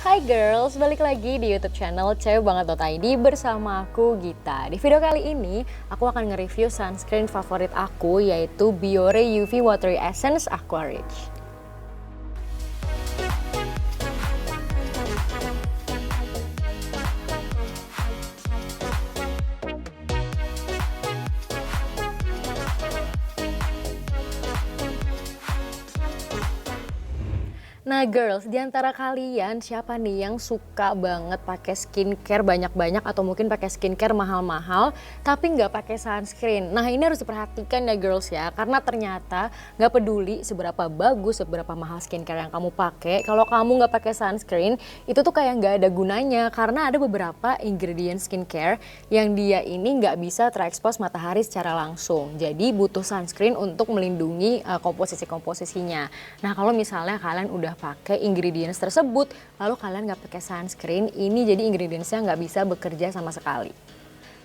Hai girls, balik lagi di YouTube channel cewekbanget.id bersama aku Gita. Di video kali ini aku akan nge-review sunscreen favorit aku yaitu Biore UV Watery Essence Aqua Rich. Nah girls, di antara kalian siapa nih yang suka banget pakai skincare banyak-banyak atau mungkin pakai skincare mahal-mahal tapi nggak pakai sunscreen? Nah ini harus diperhatikan ya girls ya, karena ternyata nggak peduli seberapa bagus, seberapa mahal skincare yang kamu pakai, kalau kamu nggak pakai sunscreen itu tuh kayak nggak ada gunanya, karena ada beberapa ingredient skincare yang dia ini nggak bisa terekspos matahari secara langsung. Jadi butuh sunscreen untuk melindungi komposisi-komposisinya. Nah kalau misalnya kalian udah pakai ingredients tersebut lalu kalian nggak pakai sunscreen, ini jadi ingredientsnya nggak bisa bekerja sama sekali.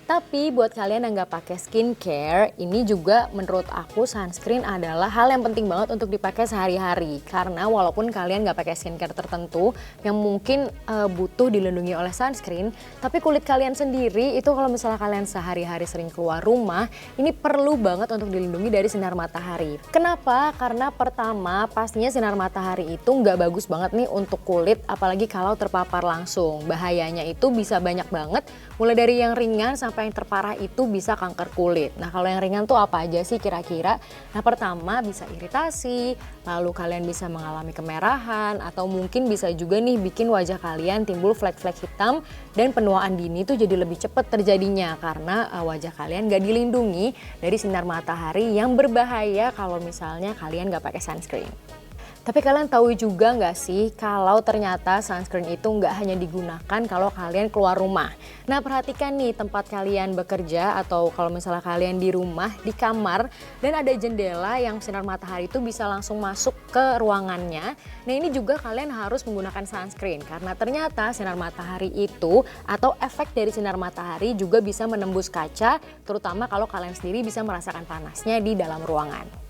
Tapi buat kalian yang nggak pakai skincare, ini juga menurut aku sunscreen adalah hal yang penting banget untuk dipakai sehari-hari. Karena walaupun kalian nggak pakai skincare tertentu yang mungkin butuh dilindungi oleh sunscreen, tapi kulit kalian sendiri itu kalau misalnya kalian sehari-hari sering keluar rumah, ini perlu banget untuk dilindungi dari sinar matahari. Kenapa? Karena pertama, pastinya sinar matahari itu nggak bagus banget nih untuk kulit, apalagi kalau terpapar langsung. Bahayanya itu bisa banyak banget, mulai dari yang ringan sampai yang terparah itu bisa kanker kulit. Nah kalau yang ringan tuh apa aja sih kira-kira? Nah pertama bisa iritasi, lalu kalian bisa mengalami kemerahan, atau mungkin bisa juga nih bikin wajah kalian timbul flek-flek hitam, dan penuaan dini tuh jadi lebih cepat terjadinya karena wajah kalian gak dilindungi dari sinar matahari yang berbahaya kalau misalnya kalian gak pakai sunscreen. Tapi kalian tahu juga nggak sih kalau ternyata sunscreen itu nggak hanya digunakan kalau kalian keluar rumah. Nah perhatikan nih tempat kalian bekerja atau kalau misalnya kalian di rumah, di kamar dan ada jendela yang sinar matahari itu bisa langsung masuk ke ruangannya. Nah ini juga kalian harus menggunakan sunscreen karena ternyata sinar matahari itu atau efek dari sinar matahari juga bisa menembus kaca, terutama kalau kalian sendiri bisa merasakan panasnya di dalam ruangan.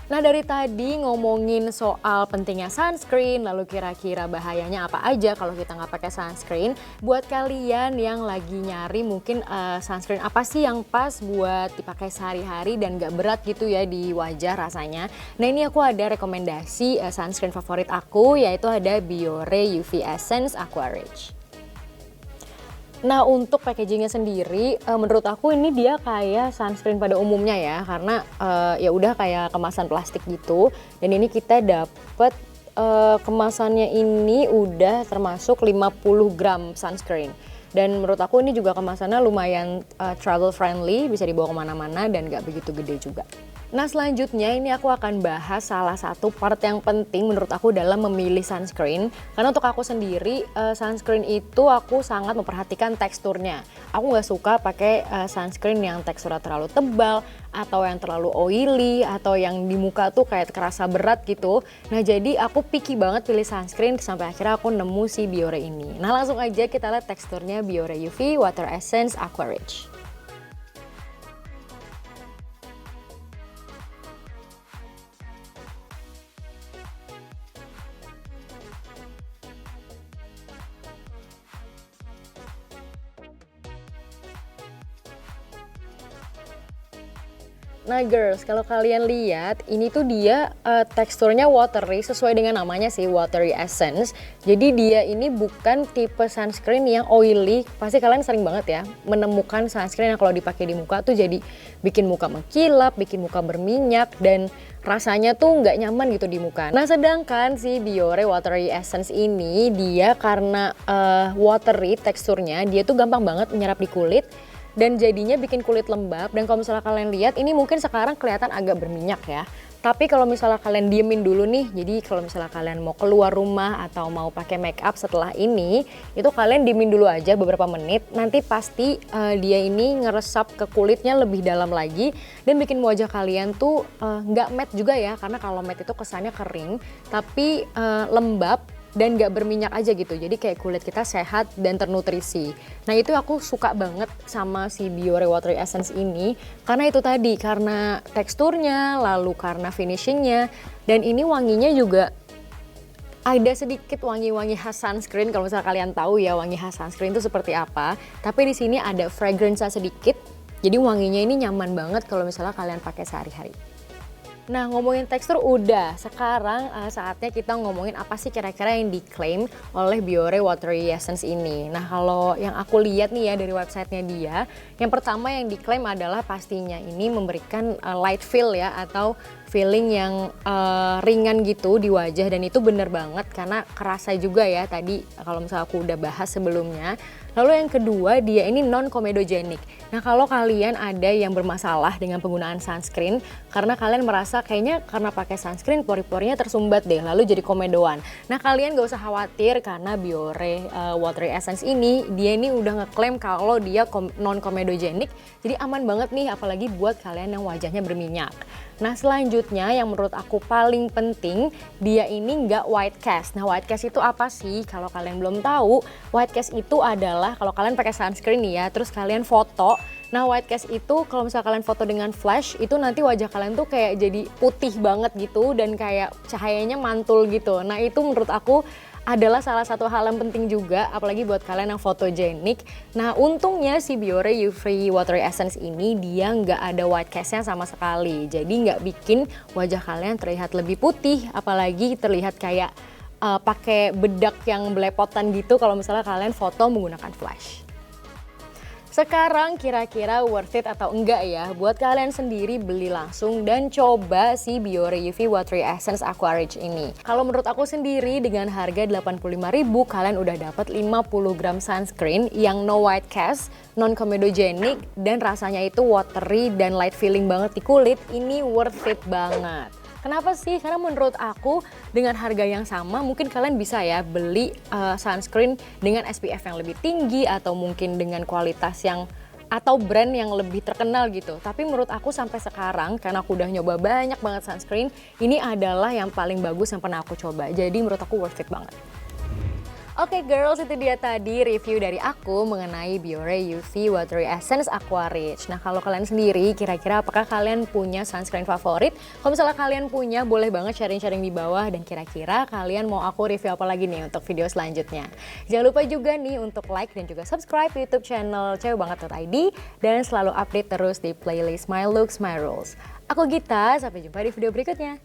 Nah dari tadi ngomongin soal pentingnya sunscreen, lalu kira-kira bahayanya apa aja kalau kita nggak pakai sunscreen. Buat kalian yang lagi nyari mungkin sunscreen apa sih yang pas buat dipakai sehari-hari dan nggak berat gitu ya di wajah rasanya. Nah ini aku ada rekomendasi sunscreen favorit aku, yaitu ada Biore UV Essence Aqua Rich. Nah untuk packagingnya sendiri menurut aku ini dia kayak sunscreen pada umumnya ya, karena ya udah kayak kemasan plastik gitu, dan ini kita dapet kemasannya ini udah termasuk 50 gram sunscreen. Dan menurut aku ini juga kemasannya lumayan travel friendly, bisa dibawa kemana-mana dan gak begitu gede juga. Nah selanjutnya ini aku akan bahas salah satu part yang penting menurut aku dalam memilih sunscreen. Karena untuk aku sendiri sunscreen itu aku sangat memperhatikan teksturnya. Aku nggak suka pakai sunscreen yang teksturnya terlalu tebal atau yang terlalu oily atau yang di muka tuh kayak kerasa berat gitu. Nah jadi aku picky banget pilih sunscreen sampai akhirnya aku nemu si Biore ini. Nah langsung aja kita lihat teksturnya Biore UV Water Essence Aqua Rich. Nah girls, kalau kalian lihat ini tuh dia teksturnya watery, sesuai dengan namanya sih, watery essence. Jadi dia ini bukan tipe sunscreen yang oily. Pasti kalian sering banget ya menemukan sunscreen yang kalau dipakai di muka tuh jadi bikin muka mengkilap, bikin muka berminyak, dan rasanya tuh nggak nyaman gitu di muka. Nah sedangkan si Biore Watery Essence ini dia karena watery teksturnya, dia tuh gampang banget menyerap di kulit dan jadinya bikin kulit lembab. Dan kalau misalnya kalian lihat ini mungkin sekarang kelihatan agak berminyak ya, tapi kalau misalnya kalian diemin dulu nih, jadi kalau misalnya kalian mau keluar rumah atau mau pakai make up setelah ini, itu kalian diemin dulu aja beberapa menit, nanti pasti dia ini ngeresap ke kulitnya lebih dalam lagi dan bikin wajah kalian tuh nggak matte juga ya, karena kalau matte itu kesannya kering tapi lembab dan gak berminyak aja gitu, jadi kayak kulit kita sehat dan ternutrisi. Nah itu aku suka banget sama si Biore Watery Essence ini, karena itu tadi, karena teksturnya, lalu karena finishingnya, dan ini wanginya juga Ada sedikit wangi-wangi khas sunscreen, kalau misalnya kalian tahu ya wangi khas sunscreen itu seperti apa. Tapi di sini ada fragrance sedikit, jadi wanginya ini nyaman banget kalau misalnya kalian pakai sehari-hari. Nah, ngomongin tekstur udah, sekarang saatnya kita ngomongin apa sih kira-kira yang diklaim oleh Biore Watery Essence ini. Nah, kalau yang aku lihat nih ya dari websitenya dia, yang pertama yang diklaim adalah pastinya ini memberikan light feel ya, atau feeling yang ringan gitu di wajah, dan itu bener banget karena kerasa juga ya tadi kalau misalnya aku udah bahas sebelumnya. Lalu yang kedua, dia ini non comedogenic. Nah, kalau kalian ada yang bermasalah dengan penggunaan sunscreen karena kalian merasa kayaknya karena pakai sunscreen pori-porinya tersumbat deh lalu jadi komedoan. Nah, kalian gak usah khawatir karena Biore Watery Essence ini dia ini udah ngeklaim kalau dia non comedogenic. Jadi aman banget nih apalagi buat kalian yang wajahnya berminyak. Nah, selanjutnya yang menurut aku paling penting, dia ini nggak white cast. Nah, white cast itu apa sih? Kalau kalian belum tahu, white cast itu adalah kalau kalian pakai sunscreen nih ya, terus kalian foto. Nah, white cast itu kalau misalnya kalian foto dengan flash, itu nanti wajah kalian tuh kayak jadi putih banget gitu dan kayak cahayanya mantul gitu. Nah, itu menurut aku adalah salah satu hal yang penting juga, apalagi buat kalian yang fotogenik. Nah, untungnya si Biore UV Watery Essence ini dia nggak ada white cast-nya sama sekali. Jadi nggak bikin wajah kalian terlihat lebih putih, apalagi terlihat kayak pakai bedak yang belepotan gitu kalau misalnya kalian foto menggunakan flash. Sekarang kira-kira worth it atau enggak ya buat kalian sendiri beli langsung dan coba si Biore UV Watery Essence Aqua Rich ini. Kalau menurut aku sendiri dengan harga 85.000 kalian udah dapat 50 gram sunscreen yang no white cast, non comedogenic, dan rasanya itu watery dan light feeling banget di kulit. Ini worth it banget. Kenapa sih? Karena menurut aku dengan harga yang sama mungkin kalian bisa ya beli sunscreen dengan SPF yang lebih tinggi atau mungkin dengan kualitas yang atau brand yang lebih terkenal gitu. Tapi menurut aku sampai sekarang karena aku udah nyoba banyak banget sunscreen, ini adalah yang paling bagus yang pernah aku coba. Jadi menurut aku worth it banget. Oke girls, itu dia tadi review dari aku mengenai Biore UV Watery Essence Aqua Rich. Nah, kalau kalian sendiri kira-kira apakah kalian punya sunscreen favorit? Kalau misalnya kalian punya, boleh banget sharing-sharing di bawah, dan kira-kira kalian mau aku review apa lagi nih untuk video selanjutnya. Jangan lupa juga nih untuk like dan juga subscribe YouTube channel cewekbanget.id dan selalu update terus di playlist My Looks My Rules. Aku Gita, sampai jumpa di video berikutnya.